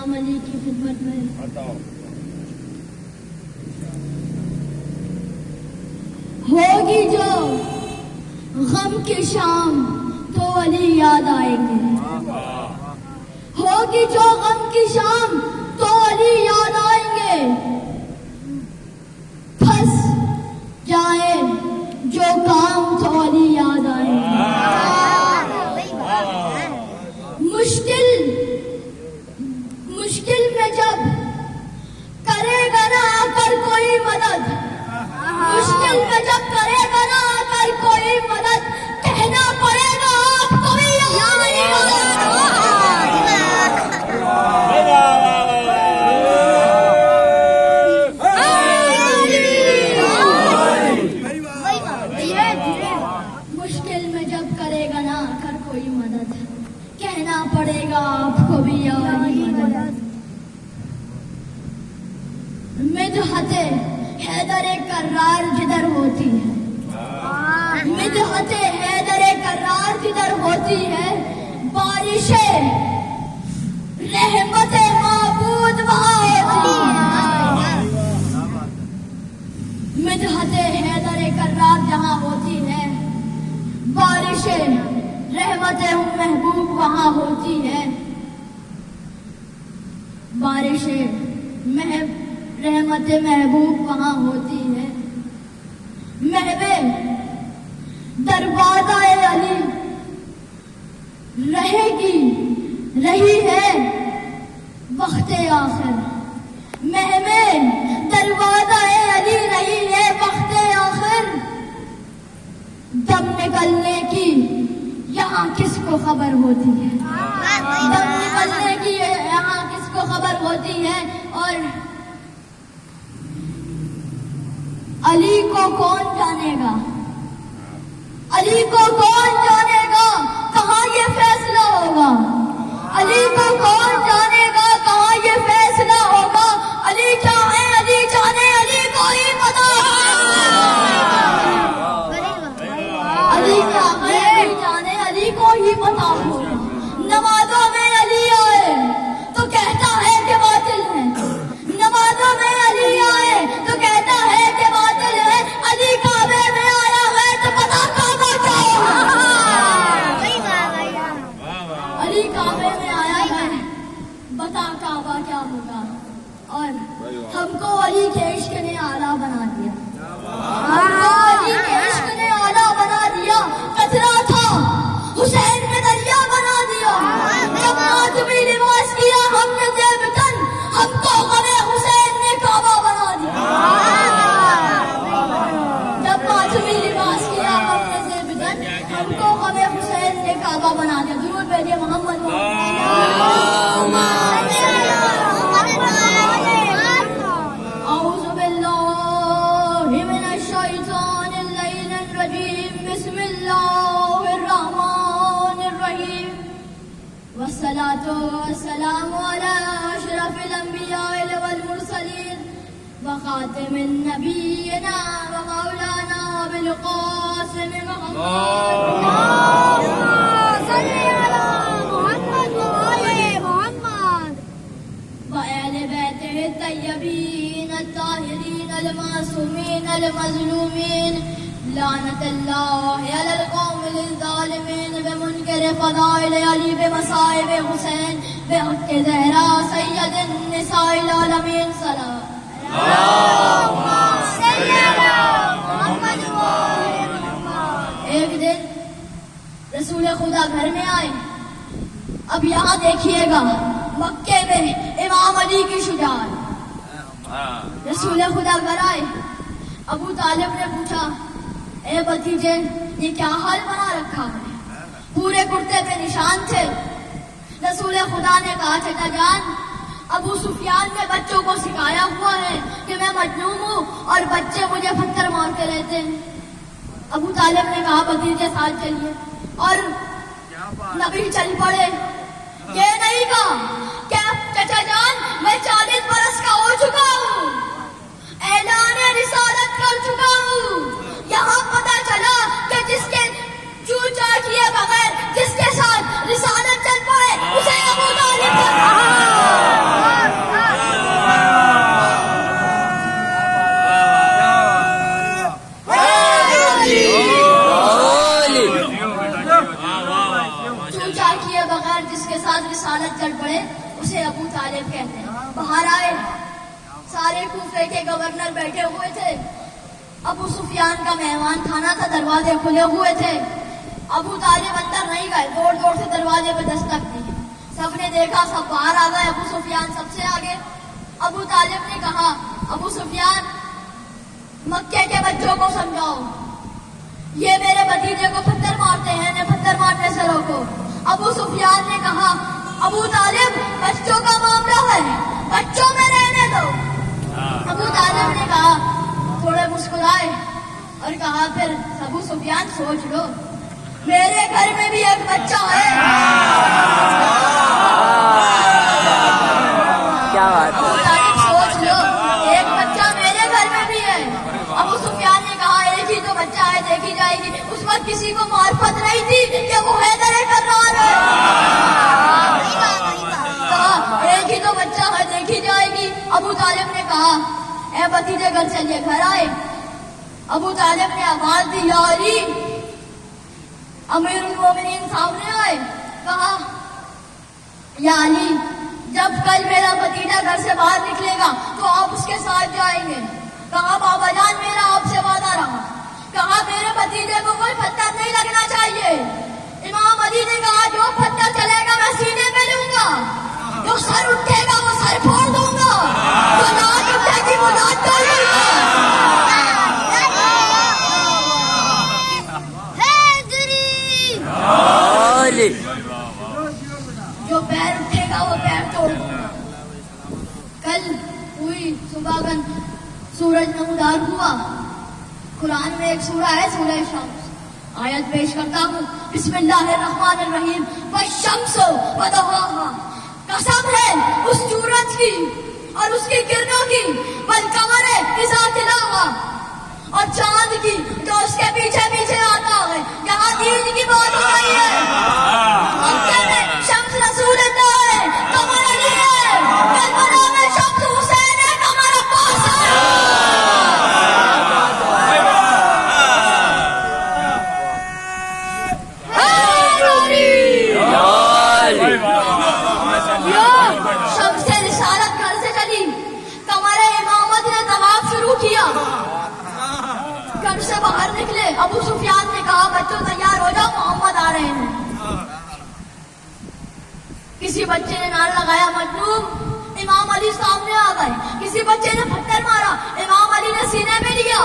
امام علی کی خدمت میں ہوگی جو غم کی شام تو علی یاد آئیں گے. ہوگی جو غم کی شام تو علی یاد آئیں گے. پھنس جائے جو کام تو علی یاد آئیں گے. مشکل میں جب کرے گا نہ آ کر کوئی مدد, مشکل میں جب کرے گا نہ آ کر کوئی مدد, کہنا پڑے گا آپ کو بھی مشکل میں جب کرے گا نہ آ کر کوئی مدد, کہنا پڑے گا آپ کو بھی مدد. مدحت حیدر کرار جدھر ہوتی ہے, مدحت حیدر کرار جدھر ہوتی ہے, بارش رحمت معبود وہاں ہوتی ہے. مدحت حیدر کرار جہاں ہوتی ہے, بارش رحمت محبوب وہاں ہوتی ہے. بارش رحمت محبوب وہاں ہوتی ہے. محبے دروازہ علی رہی ہے وقت آخر. محبے دروازہ علی رہی ہے وقت آخر. دم نکلنے کی یہاں کس کو خبر ہوتی ہے, دم نکلنے کی یہاں کس کو خبر ہوتی ہے. اور علی کو کون جانے گا, علی کو کون جانے گا کہاں یہ فیصلہ ہوگا. علی کو کون جانے گا کہاں یہ فیصلہ ہوگا. علی چاہے علی جانے علی کو ہی پتا, علی چاہے علی جانے علی کو ہی پتا ہوگا. نمازوں میں علی آئے تو کہتا ہے کہ باطل ہے, نمازوں میں علی آئے تو کہتا ہے کہ باطل ہے. علی کعبے میں آیا ہے تو پتا کعبہ کیا ہوگا. علی کعبے میں آیا ہے بتا کعبہ کیا ہوگا. اور ہم کو علی کے عشق نے آلہ بنا دیا, ہم کو علی کے عشق نے آلہ بنا دیا. قطرہ تھا حسین نے دریا بنا دیا. جب ماتمی لباس کیا ہم نے زیب تن, ہم کو غم حسین نے کعبہ بنا دیا. جب ماتمی لباس کیا ہم نے زیب تن, ہم کو غم حسین نے کعبہ بنا دیا. درود بھیجیے محمد. اعوذ باللہ من الشیطان اللعین الرجیم. بسم اللہ الرحمن الرحیم. والصلاة والسلام على أشرف الأنبياء والمرسلين وخاتم النبينا ومولانا أبي القاسم محمد. صل على محمد وآل محمد وآل بيته الطيبين الطاهرين المعصومين المظلومين. لعنت اللہ علی القوم الظالمین. بمنکر فضائل علی بمصائب حسین بحق زہرا سید النساء العالمین. اللہم صل علی محمد وآل محمد. ایک دن رسول خدا گھر میں آئے. اب یہاں دیکھیے گا مکے میں امام علی کی شجاعت. رسول خدا گھر آئے. ابو طالب نے پوچھا, اے بھتیجے یہ کیا حال بنا رکھا ہے. پورے کرتے پہ نشان تھے. رسول خدا نے کہا, چچا جان ابو سفیان نے بچوں کو سکھایا ہوا ہے کہ میں مجنون ہوں اور بچے مجھے پتھر مارتے رہتے ہیں. ابو طالب نے کہا, بھتیجے ساتھ چلیے. اور نبی چل پڑے. یہ نہیں کہا کہ چچا جان میں 40 برس کا ہو چکا ہوں, اعلان رسالت کر چکا ہوں. یہاں پتا چلا کہ جس کے چوچا کیے بغیر جس کے ساتھ رسالت چل پڑے اسے ابو طالب پوچھا کیے بغیر جس کے ساتھ رسالت چڑھ پڑے اسے ابو طالب کہتے ہیں. باہر آئے, سارے کوفے کے گورنر بیٹھے ہوئے تھے. ابو سفیان کا مہمان خانہ تھا, دروازے کھلے ہوئے تھے. ابو طالب اندر نہیں گئے, دوڑ دوڑ سے دروازے پہ دستک دی. سب نے دیکھا, سب باہر آ گئے. ابو سفیان سب سے آگے. ابو طالب نے کہا, ابو سفیان مکے کے بچوں کو سمجھاؤ, یہ میرے بھتیجے کو پتھر مارتے ہیں, انہیں پتھر مارنے سے روکو. ابو سفیان نے کہا, ابو طالب بچوں کا معاملہ ہے, بچوں میں رہنے دو. ابو طالب نے کہا, تھوڑے مسکرائے اور کہا, پھر ابو سفیان سوچ لو, میرے گھر میں بھی ایک بچہ ہے. کیا بات ہے. ابو طالب سوچ لو, ایک بچہ میرے گھر میں بھی ہے. ابو سفیان نے کہا, ایک ہی تو بچہ ہے, دیکھی جائے گی. اس وقت کسی کو معرفت نہیں تھی کہ وہ حیدر کرار ہے. کہا, ایک ہی تو بچہ ہے, دیکھی جائے گی. ابو طالب نے کہا, اے بھتیجے گھر چلیے. گھر آئے. ابو طالب نے آواز دی, یا علی. امیر المومنین سامنے آئے. کہا, یا علی, جب کل میرا بھتیجا گھر سے باہر نکلے گا تو آپ اس کے ساتھ جائیں گے. کہا, بابا جان میرا آپ سے وعدہ رہا. کہا, میرے بھتیجے کو کوئی پتھر نہیں لگنا چاہیے. امام علی نے کہا, جو پتھر چلے گا میں سینے پہ لوں گا, جو سر اٹھے گا وہ سر پھوڑ دوں گا, جو لات اٹھے گی وہ لات توڑ دوں گا. جو پیر اٹھے گا وہ پیر توڑ دوں گا. کل ہوئی صبح سورج نمودار ہوا. قرآن میں ایک سورہ ہے, سورہ شمس. آیت پیش کرتا ہوں, بسم اللہ الرحمن الرحیم. والشمس وضحاها, قسم ہے اس سورج کی اور اس کی کرنوں کی. والقمر اذا تلاها, اور چاند کی جو اس کے پیچھے پیچھے آتا ہے. یہاں دین کی بات ہو رہی ہے. مکے میں شمس رسول اللہ ہے, قمر علی ہے. کربلا میں شمس حسین ہے, قمر عباس ہے. شمس رسالت گھر سے چلی, قمر امامت نے طواف شروع کیا. گھر سے باہر نکلے. ابو سفیان نے کہا, بچوں تیار ہو جاؤ, محمد آ رہے ہیں. کسی بچے نے نعرہ لگایا, مجنون. امام علی سامنے آ گئے. کسی بچے نے پتھر مارا, امام علی نے سینے میں لیا.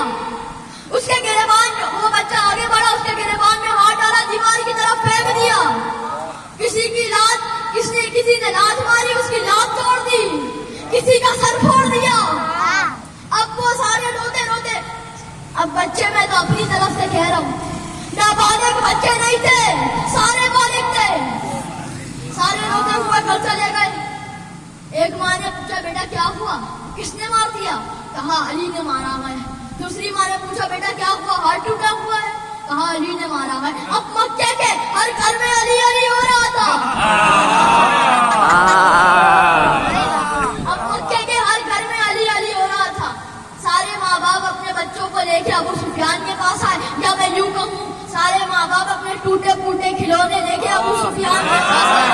اس کے گریبان میں, وہ بچہ آگے بڑھا, اس کے گریبان میں ہاتھ ڈالا, دیوار کی طرف پھینک دیا. کسی نے لات ماری, اس کی لات توڑ دی. کسی کا سر پھوڑ دیا. اب وہ سارے روتے روتے, اب بچے میں تو اپنی طرف سے کہہ رہا ہوں, نابالغ بچے نہیں تھے, سارے بالغ تھے. سارے روتے ہوئے گھر چلے گئے. ایک ماں نے پوچھا, بیٹا کیا ہوا, کس نے مار دیا؟ کہا, علی نے مارا ہے. دوسری ماں نے پوچھا, بیٹا کیا ہوا, ہاتھ ٹوٹا ہوا ہے؟ کہا, علی نے مارا ہے. اب مکے کے ہر گھر میں علی علی ہو رہا تھا. اب مکے کے ہر گھر میں علی علی ہو رہا تھا. سارے ماں باپ اپنے بچوں کو لے کے ابو سفیان کے پاس آئے. یا میں یوں کہوں, سارے ماں باپ اپنے ٹوٹے پھوٹے کھلونے لے کے ابو سفیان کے پاس آئے.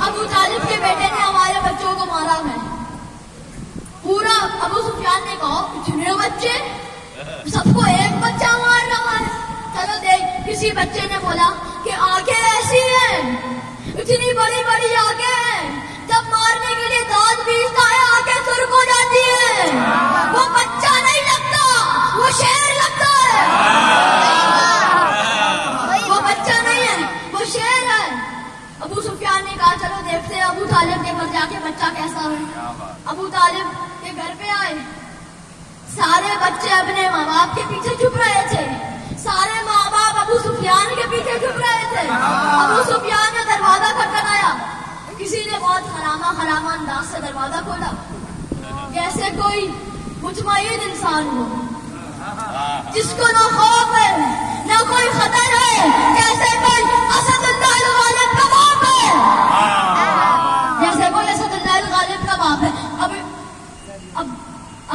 ابو طالب کے بیٹے نے ہمارے بچوں کو مارا ہے. پورا ابو سفیان نے کہا, اتنے بچے, سب کو ایک بچہ مار رہا ہے. چلو دیکھ. کسی بچے نے بولا کہ آنکھیں ایسی ہیں, اتنی بڑی بڑی آنکھیں ہیں, جب مارنے کے لیے دانت بیچتا ہے آنکھیں سرخ ہو جاتی ہے. وہ بچہ نہیں لگتا, وہ شیر لگتا ہے. وہ بچہ نہیں ہے, وہ شیر ہے. ابو سفیان نے کہا, چلو دیکھتے ہیں ابو طالب کے گھر جا کے بچہ کیسا ہے. ابو طالب کے گھر پہ آئے. سارے بچے اپنے ماں باپ کے پیچھے چھپ رہے تھے. سارے ماں باپ ابو سفیان کے پیچھے چھپ رہے تھے. ابو سفیان نے دروازہ کھٹکھٹایا. کسی نے بہت حرامہ انداز سے دروازہ کھولا, جیسے کوئی مطمئن انسان ہو, جس کو نہ خوف ہے نہ کوئی خطر ہے, جیسے کوئی اسد اللہ الغالب کا باپ ہے. جیسے کوئی اسد اللہ الغالب کا باپ ہے. اب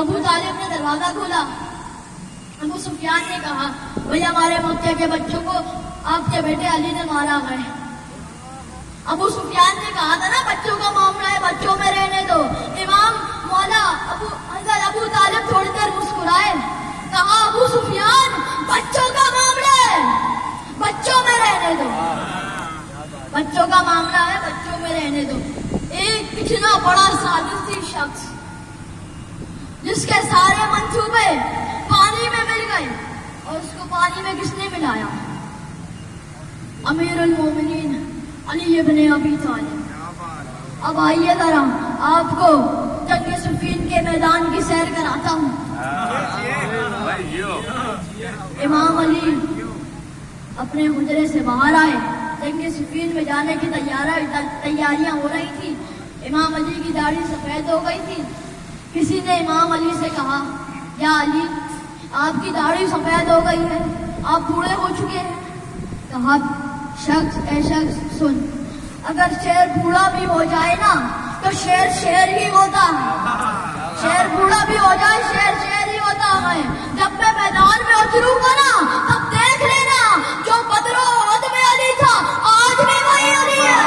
ابو طالب نے دروازہ کھولا. ابو سفیان نے کہا, بھئی ہمارے مکے کے بچوں کو آپ کے بیٹے علی نے مارا گئے. ابو سفیان نے کہا تھا نا بچوں کا معاملہ ہے, بچوں میں رہنے دو. امام مولا حضرت ابو طالب تھوڑی دیر مسکرائے, کہا ابو سفیان بچوں کا معاملہ ہے, بچوں میں رہنے دو, بچوں کا معاملہ ہے, بچوں میں رہنے دو. ایک اتنا بڑا سازشی شخص جس کے سارے منصوبے پانی میں مل گئے, اور اس کو پانی میں کس نے ملایا؟ امیر المومنین علی ابن ابی طالب. اب آئیے ذرا آپ کو جنگ صفین کے میدان کی سیر کراتا ہوں. امام علی اپنے حجرے سے باہر آئے, جنگ صفین میں جانے کی تیاریاں ہو رہی تھی. امام علی کی داڑھی سفید ہو گئی تھی. کسی نے امام علی سے کہا, یا علی آپ کی داڑھی سفید ہو گئی ہے, آپ بوڑھے ہو چکے ہیں. کہا, اے شخص سن, اگر شیر بوڑھا بھی ہو جائے نا تو شیر ہی ہوتا ہے. شیر بوڑھا بھی ہو جائے, شیر ہی ہوتا ہے. جب میں میدان میں اتروں گا نا تب دیکھ لینا, جو بدر و احد میں علی تھا آج بھی وہی علی ہے.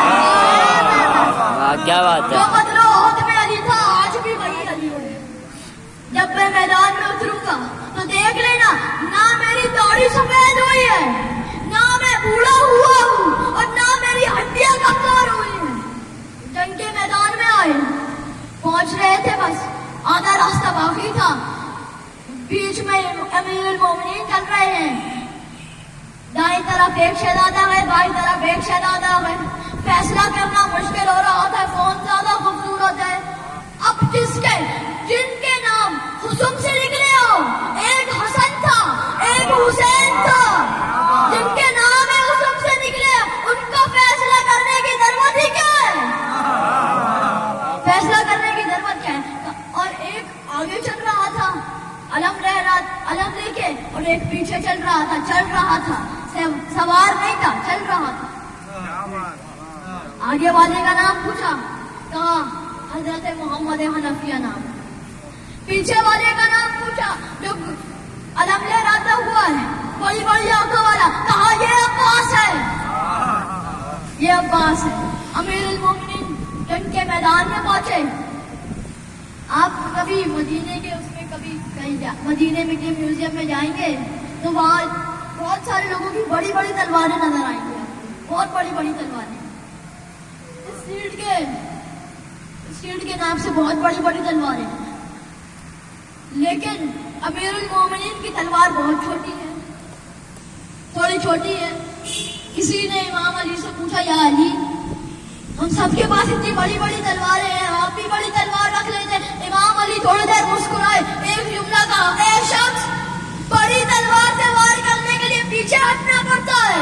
کیا بات ہے, جو بدر و احد میں علی تھا آج بھی وہی علی ہے. جب میں میدان میں اتروں گا تو دیکھ لینا, نہ میری داڑھی سفید ہوئی ہے, نہ میں بوڑھا ہوا ہوں, اور نہ میری ہڈیاں کمزور ہوئی ہیں. جنگ کے میدان میں آئے, پہنچ رہے تھے, بس آدھا راستہ باقی تھا. بیچ میں امیر المومنین چل رہے ہیں, دائیں طرف ایک شہزادہ ہے, بائیں طرف ایک شہزادہ ہے. فیصلہ کرنا مشکل ہو رہا تھا کون زیادہ خوبصورت ہے. اب جن کے نام حسن سے نکلے ہو, ایک حسن تھا, ایک حسین تھا. جن کے نام حسن سے نکلے ان کا فیصلہ کرنے کی ضرورت ہی کیا ہے, فیصلہ کرنے کی ضرورت کیا ہے. اور ایک آگے چل رہا تھا علم لے کے, اور ایک پیچھے چل رہا تھا, سوار نہیں تھا, چل رہا تھا. آگے والے کا نام پوچھا, کہا حضرت محمد حنفیہ نام. پیچھے والے کا نام پوچھا جو علم لے رہتا ہوا ہے, بڑی بڑی آنکھوں والا, کہا یہ عباس ہے, یہ عباس ہے. امیر المومنین جنگ کے میدان میں پہنچے. آپ کبھی مدینے کے مدینے میں کے میوزیم میں جائیں گے تو وہاں بہت سارے لوگوں کی بڑی بڑی تلواریں نظر آئیں گی, بہت بڑی بڑی تلواریں. سیٹ کے نام سے بہت بڑی بڑی تلواریں, لیکن امیر المومنین کی تلوار بہت چھوٹی ہے, تھوڑی چھوٹی ہے. کسی نے امام علی سے پوچھا, یا علی ہم سب کے پاس اتنی بڑی بڑی تلواریں ہیں, آپ بھی بڑی تلوار رکھ لیتے. امام علی تھوڑی دیر مسکرائے, ایک جملہ کہا, اے شخص بڑی تلوار سے وار کرنے کے لیے پیچھے ہٹنا پڑتا ہے,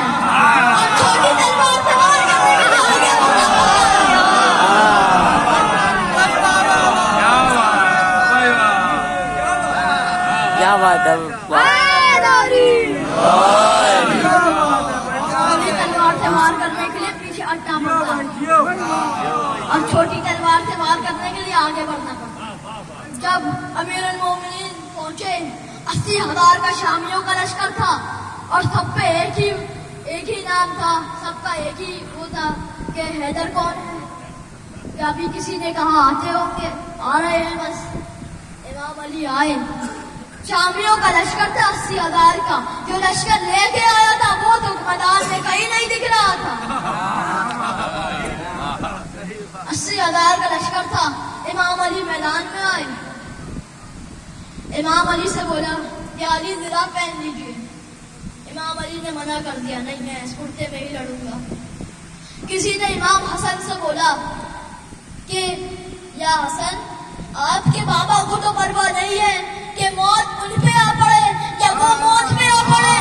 اور چھوٹی تلوار سے وار کرنے کے لیے آگے بڑھنا پڑتا ہے. کیا بات ہے, بڑی تلوار سے وار کرنے کے لیے پیچھے ہٹنا پڑتا ہے, اور چھوٹی تلوار سے وار کرنے کے لیے آگے بڑھنا پڑتا ہے. جب امیر المومنین پہنچے, 80,000 کا شامیوں کا لشکر تھا, اور سب پہ ایک ہی نام تھا, سب کا ایک ہی وہ تھا کہ حیدر کون ہے. کہ ابھی کسی نے کہا آتے ہوں گے, آ رہے ہیں بس. امام علی آئے, شامیوں کا لشکر تھا 80,000 کا, جو لشکر لے کے آیا تھا وہ تو میدان میں کہیں نہیں دکھ رہا تھا. 80,000 کا لشکر تھا. امام علی میدان میں آئے, امام علی سے بولا, یا علی ذرا پہن لیجیے. امام علی نے منع کر دیا, نہیں میں اس کرتے میں ہی لڑوں گا. کسی نے امام حسن سے بولا کہ یا حسن آپ کے بابا کو تو پرواہ نہیں ہے کہ موت ان پہ آ پڑے یا وہ موت پہ آ پڑے.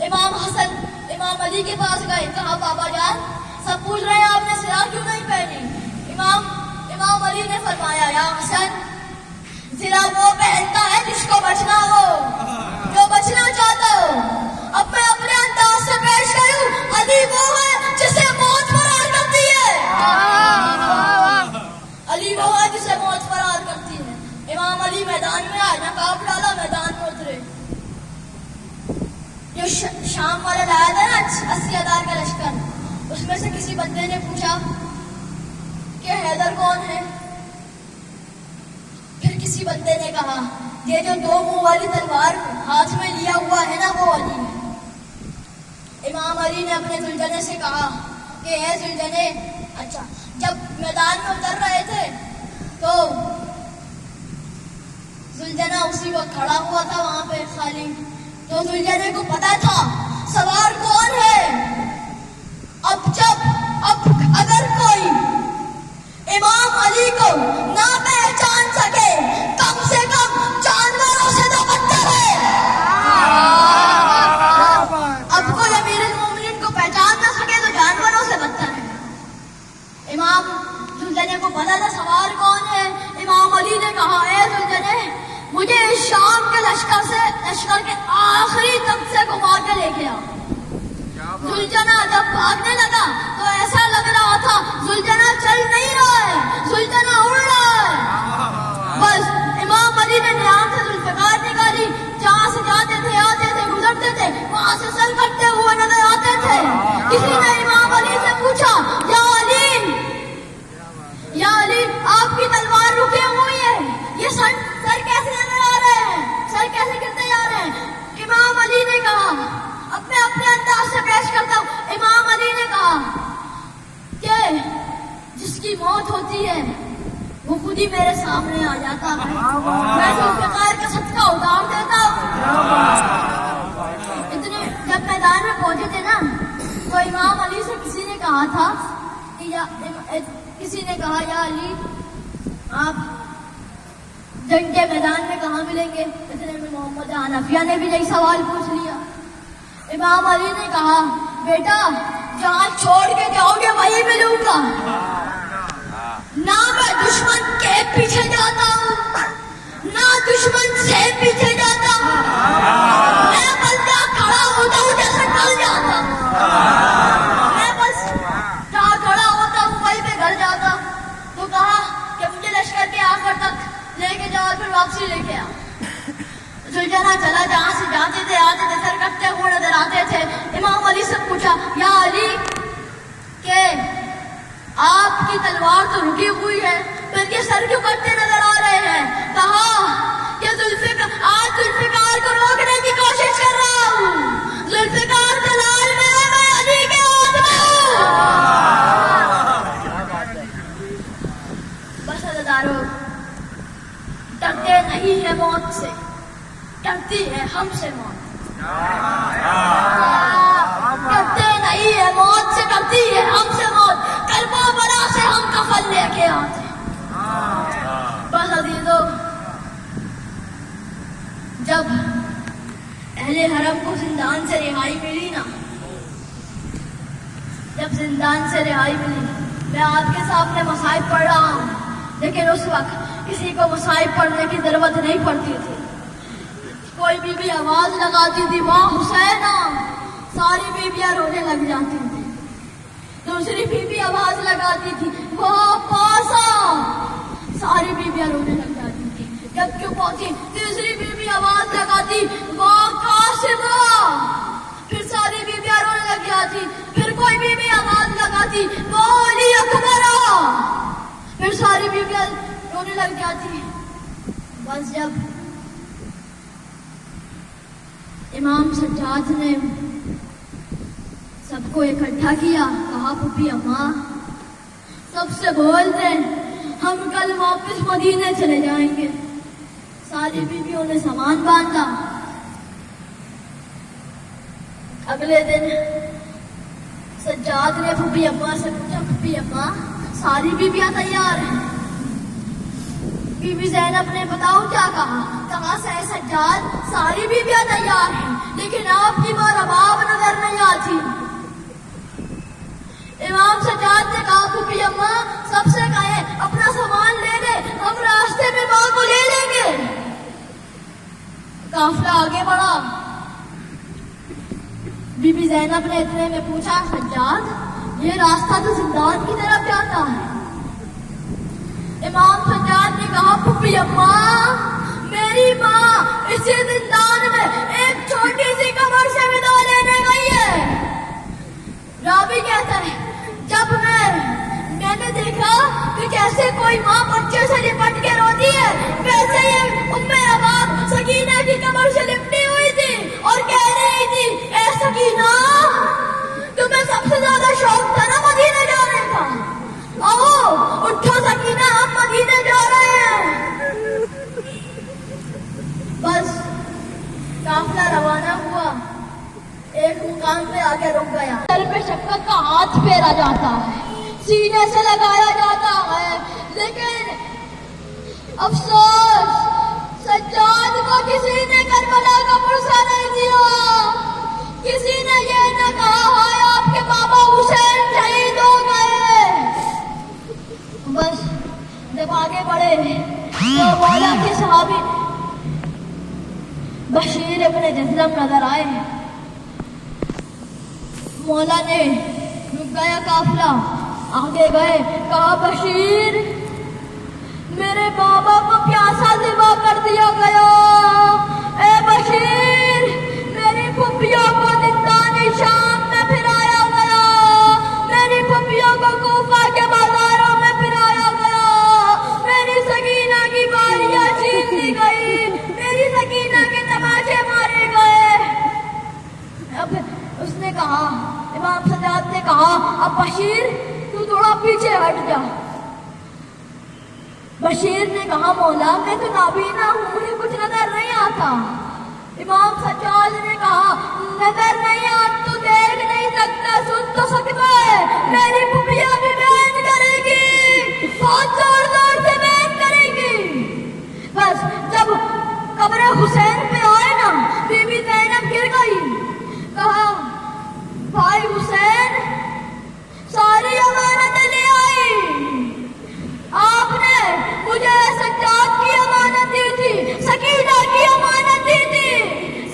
امام حسن امام علی کے پاس گئے, کہا بابا جان سب پوچھ رہے ہیں آپ نے سرا کیوں نہیں پہنی. امام علی نے فرمایا, یا حسن زرا وہ پہنتا ہے جس کو بچنا ہو, جو بچنا چاہتا ہو. اب میں اپنے انداز سے پیش کروں, علی وہ ہے جسے موت فرار کرتی ہے, علی وہ ہے جسے موت فرار کرتی ہے. امام علی میدان میں آئے, نقاب ڈالا, میدان میں اترے. یہ جو شام والا لایا تھا نا 80,000 کا لشکر، اس میں سے کسی بندے نے پوچھا کہ حیدر کون ہے؟ پھر کسی بندے نے کہا یہ جو 2 منہ والی تلوار ہاتھ میں لیا ہوا ہے نا وہ علی ہے۔ امام علی نے اپنے زلجنے سے کہا کہ اے زلجنے، اچھا جب میدان میں اتر رہے تھے تو زلجنا اسی وقت کھڑا ہوا تھا وہاں پہ خالی، تو زلجنے کو پتا تھا سوار کون ہے۔ اب اگر کوئی امام علی کو نہ پہچان سکے کم سے کم جانوروں سے تو بدتر ہے۔ اب کوئی امیر المومنین کو پہچان نہ سکے تو جانوروں سے بدتر ہے۔ امام زلجنے کو پتا تھا سوار کون ہے۔ امام علی نے کہا اے زلجنے، مجھے اس شام کے لشکر کے آخری تختے کو مار کے لے کے آؤ۔ زلجنا جب بھاگنے لگا تو ایسا لگ رہا تھا زلجنا چل نہیں رہا ہے، زلجنا اڑ رہا ہے۔ بس امام علی نے نیام سے ذوالفقار نکالی، جہاں سے جاتے تھے آتے تھے گزرتے تھے وہاں سے سر کٹتے ہوئے نظر آتے تھے۔ کسی نے امام علی سے پوچھا یا علی آپ کی تلوار رکی ہوئی ہے، یہ سر کیسے نظر آ رہے ہیں، سر کیسے گرتے جا رہے ہیں؟ امام علی نے کہا، اب میں اپنے انداز سے پیش کرتا ہوں، امام علی نے کہا کہ جس کی موت ہوتی ہے وہ خود ہی میرے سامنے آ جاتا ہے، میں ذوالفقار کا صدقہ اتار دیتا ہوں۔ اتنے جب میدان میں پہنچے تھے نا تو امام علی سے کسی نے کہا تھا کہ کسی نے کہا یا علی آپ جنگ کے میدان میں کہاں ملیں گے؟ اتنے میں محمد حنفیہ نے بھی یہی سوال پوچھ لیا۔ امام علی نے کہا بیٹا جہاں چھوڑ کے جاؤ گے وہی ملوں گا، نہ میں دشمن کے پیچھے جاتا ہوں نہ دشمن سے پیچھے جاتا ہوں، میں بس جہاں کھڑا ہوتا ہوں جیسے ٹل جاتا ہوں، میں بس جہاں کھڑا ہوتا ہوں وہیں پہ گھر جاتا ہوں۔ تو کہا کہ مجھے لشکر کے آخر تک لے کے جاؤ اور پھر واپسی لے کے آؤ۔ زلجنا چلا، جہاں سے جاتے تھے آتے تھے سر کٹتے ہوئے نظر آتے تھے۔ امام علی سے پوچھا یا علی کہ آپ کی تلوار تو رکی ہوئی ہے پھر یہ سر کیوں کٹتے نظر آ رہے ہیں؟ کہا کہ آج ذوالفقار کو روکنے کی کوشش کر رہا ہوں، ذوالفقار جلال میں علی کے ہاتھ میں ہوں۔ بس عزیزارو، ڈرتے نہیں ہے موت سے، ڈرتی ہے ہم سے موت، ڈرتے نہیں ہے موت سے، ڈرتی ہے ہم سے موت، کربلا بلا سے ہم کفن لے کے آتے۔ بس عزیزو، جب اہل حرم کو زندان سے رہائی ملی نا، جب زندان سے رہائی ملی، میں آپ کے سامنے مصائب پڑھ رہا ہوں، لیکن اس وقت کسی کو مصائب پڑھنے کی ضرورت نہیں پڑتی تھی۔ کوئی بی بی آواز لگاتی تھی ماں حسینہ، ساری بیویاں رونے لگ جاتی تھی۔ دوسری بی بی آواز لگاتی تھی واہ پاسا، ساری بیویاں رونے لگ جاتی تھی۔ جب کیوں پہنچی تیسری بی بی آواز لگاتی واہ قاسمہ، پھر ساری بیویاں رونے لگ جاتی۔ پھر کوئی بی بی آواز لگاتی واہ علی اکبرہ، پھر ساری بیویاں رونے لگ جاتی۔ بس جب امام سجاد نے سب کو اکٹھا کیا، کہا پھوپھی اماں سب سے بول دیں ہم کل واپس مدینے چلے جائیں گے۔ ساری بیویوں نے سامان باندھا۔ اگلے دن سجاد نے پھوپھی اماں سے پوچھا پھوپھی اماں ساری بیویاں تیار ہیں؟ بی بی زینب نے بتاؤ کیا کہا؟ کہا سجاد ساری بیویاں تیار ہیں لیکن آپ کی ماں رباب نظر نہیں آتی۔ امام سجاد نے کہا پھوپھی اماں سب سے کہیں اپنا سامان لے لے، ہم راستے میں ماں کو لے لیں گے۔ قافلہ آگے بڑھا۔ بی بی زینب نے اتنے میں پوچھا سجاد یہ راستہ تو زندان کی طرف جاتا ہے۔ امام سجاد نے کہا پھوپھی اماں میری ماں اسی زندان میں ایک چھوٹی سی قبر سے ودا لینے گئی ہے۔ راوی کہتا ہے جب میں نے دیکھا کہ جیسے کوئی ماں بچے سے لپٹ کے روتی ہے، ویسے ہی ام اباب سکینہ کی قبر سے لپٹی ہوئی تھی اور کہہ رہی تھی اے سکینہ، تمہیں سب سے زیادہ شوق تھا نا مدینے جانے کا، آؤ اٹھو سکینہ، ہم مدینے جا رہے ہیں۔ بس قافلہ روانہ ہوا، ایک مقام پہ آ کے رک گیا، سر پہ شفقت کا ہاتھ پھیرا جاتا ہے، سینے سے لگایا جاتا ہے، لیکن افسوس سجاد کو کسی نے کربلا کا پرسہ نہیں دیا، کسی نے یہ نہ کہا ہائے آپ کے بابا حسین شہید ہو گئے۔ بس جب آگے بڑھے تو مولا کے صحابی بشیر ابن جہلم نظر آئے، مولا نے رک گیا قافلہ، آگے گئے، کہا بشیر میرے بابا کو پیاسا ذبح کر دیا گیا، اے بشیر میری پھپھیوں کو زندان شام میں پھرایا گیا، میری پھپھیوں کو کوفہ کے بازاروں میں پھرایا گیا، میری سکینہ کی بالیاں چھین دی گئی، میری سکینہ کے تماشے مارے گئے۔ اب اس نے کہا، امام سجاد نے کہا اب بشیر تو تھوڑا پیچھے ہٹ جا۔ بشیر نے کہا مولا میں تو نابینا ہوں، مجھے کچھ نظر نہیں آتا۔ امام سجاد نے کہا نظر نہیں آتا تو دیکھ نہیں سکتا، سن تو سکتا ہے، میری پھپھیاں بھی بین کرے گی، بہت زور زور سے بین کرے گی۔ بس جب قبر حسین پہ آئے نا، بی بی زینب گر گئی، کہا بھائی حسین ساری امانتیں لے آئی، آپ نے مجھے سجاد کی امانت دی تھی، سکینہ کی امانت دی تھی،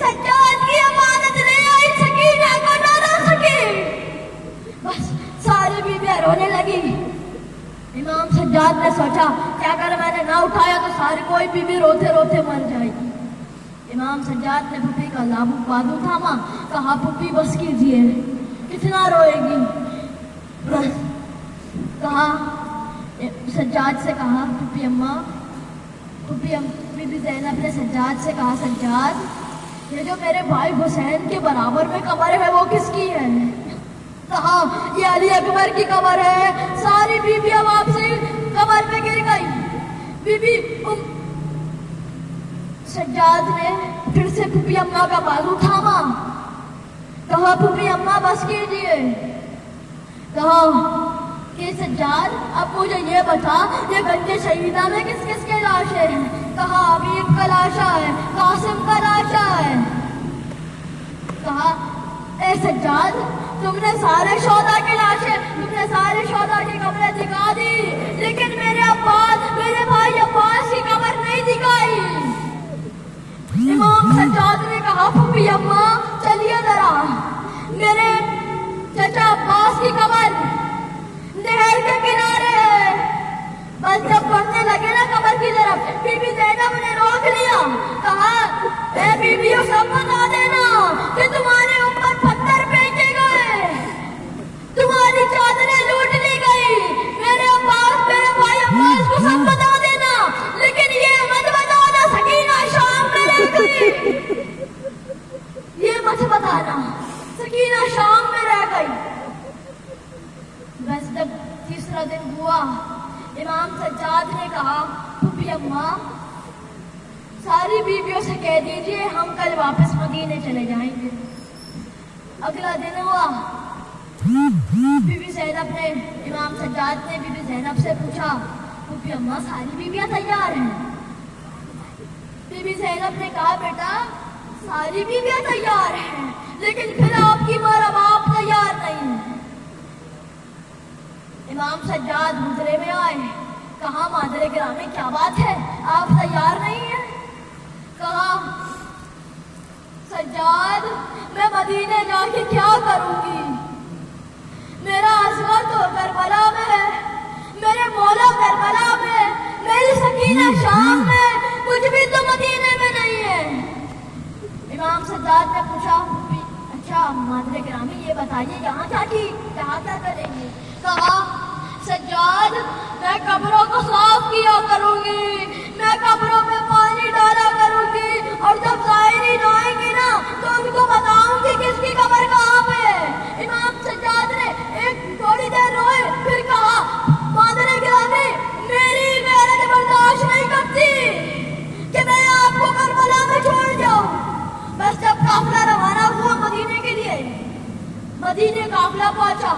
سجاد کی امانت لے آئی، سکینہ کو نہ لا سکی۔ بس ساری بیویاں رونے لگی۔ امام سجاد نے سوچا کہ اگر میں نے نہ اٹھایا تو ساری کوئی بیوی روتے روتے مر جائے گی۔ امام سجاد نے پھپھی کا بازو تھاما، کہا پھپھی بس کیجیے، کتنا روئے گی؟ کہا سجاد سے کہا پھپھی اماں، بی بی زینب نے سجاد سے کہا سجاد یہ جو میرے بھائی حسین کے برابر میں قبر ہے وہ کس کی ہے؟ کہا یہ علی اکبر کی قبر ہے۔ ساری بیویاں واپسی قبر پہ گر گئی۔ بی بی سجاد نے پھر سے پھپھی اماں کا بازو تھاما، کہا پھپھی اماں بس کیجیے۔ کہا کہ سجاد اب مجھے یہ بتا یہ گنج شہیدہ میں کس کس کے لاشیں ہیں؟ کہا عبید کا لاشا ہے، قاسم کا لاشا ہے۔ کہا اے سجاد تم نے سارے شہداء کی لاشیں، تم نے سارے شہداء کی قبریں دکھا دی، لیکن میرے بھائی عباس کی قبر نہیں دکھائی۔ امام سجاد نے کہا پھپھی اماں چلیے ذرا، میرے چچا عباس کی قبر نہر کے کنارے ہے۔ بس جب بڑھنے لگے نا قبر کی طرف، بی بی زینب نے روک لیا، کہا اے بیویوں سب بتا دینا کہ تمہارے اوپر پتھر پھینکے گئے، تمہاری چادریں لوٹ لی گئی، میرے بھائی عباس کو سب بتا دینا، لیکن یہ مت بتانا سکینہ شام میں رہ گئی، یہ مت بتانا سکینہ شام میں رہ گئی۔ بس جب تیسرا دن ہوا، امام سجاد نے کہا پھپھی اماں ساری بیویوں سے کہہ دیجئے ہم کل واپس مدینے چلے جائیں گے۔ اگلا دن ہوا، بی بی زینب نے امام سجاد نے بی بی زینب سے پوچھا پھپھی اماں ساری بیویاں تیار ہیں؟ بی بی زینب نے کہا بیٹا ساری بیویاں تیار ہیں، لیکن پھر آپ کی ماں اور باپ تیار نہیں ہیں۔ امام سجاد حجرے میں آئے، کہا مادر گرامی کیا بات ہے آپ تیار نہیں ہیں؟ کہا سجاد میں مدینے جا کے کیا کروں گی، میرا اصغر تو کربلا میں ہے، میرے مولا کربلا میں، میری سکینہ شام میں، کچھ بھی تو مدینے امام سجاد نے پوچھا اچھا مادر گرامی یہ بتائیے یہاں کیا کریں گے؟ کہا سجاد میں قبروں کو صاف کیا کروں گی، میں قبروں میں پانی ڈالا کروں گی، اور جب زائرین آئیں گے نا تو ان کو بتاؤں گی کس کی قبر کہاں پہ ہے۔ امام سجاد نے ایک تھوڑی دیر روئے، پھر کہا مادر گرامی میری غیرت برداشت نہیں کرتی کہ میں آپ کو کربلا میں چھوڑ جاؤں۔ بس جب قافلہ روانہ ہوا مدینے کے لیے، مدینے قافلہ پہنچا،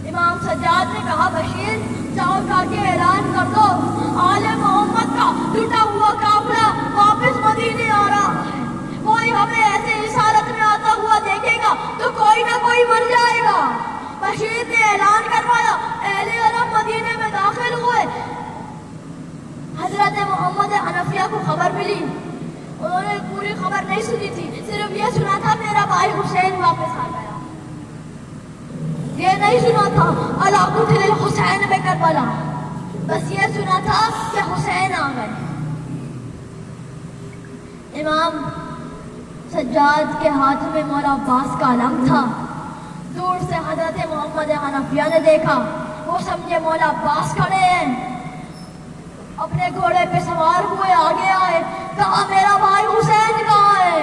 امام سجاد نے کہا بشیر جاؤ جا کے اعلان کر دو آل محمد کا لٹا ہوا قافلہ واپس مدینے آ رہا ہے، کوئی ہمیں ایسے اس حالت میں آتا ہوا دیکھے گا تو کوئی نہ کوئی مر جائے گا۔ بشیر نے اعلان کروایا، اہل عرب مدینے میں داخل ہوئے۔ حضرت محمد حنفیہ کو خبر ملی، انہوں نے پوری خبر نہیں سنی تھی، صرف یہ سنا تھا میرا بھائی حسین واپس آ گیا، یہ نہیں سنا تھا الا قتل الحسین بکربلا، بس یہ سنا تھا کہ حسین آ گئے۔ امام سجاد کے ہاتھ میں مولا عباس کا علم تھا، دور سے حضرت محمد حنفیہ نے دیکھا، وہ سمجھے مولا عباس کھڑے ہیں، اپنے گھوڑے پہ سوار ہوئے آگے آئے، کہا میرا بھائی حسین کہاں ہے؟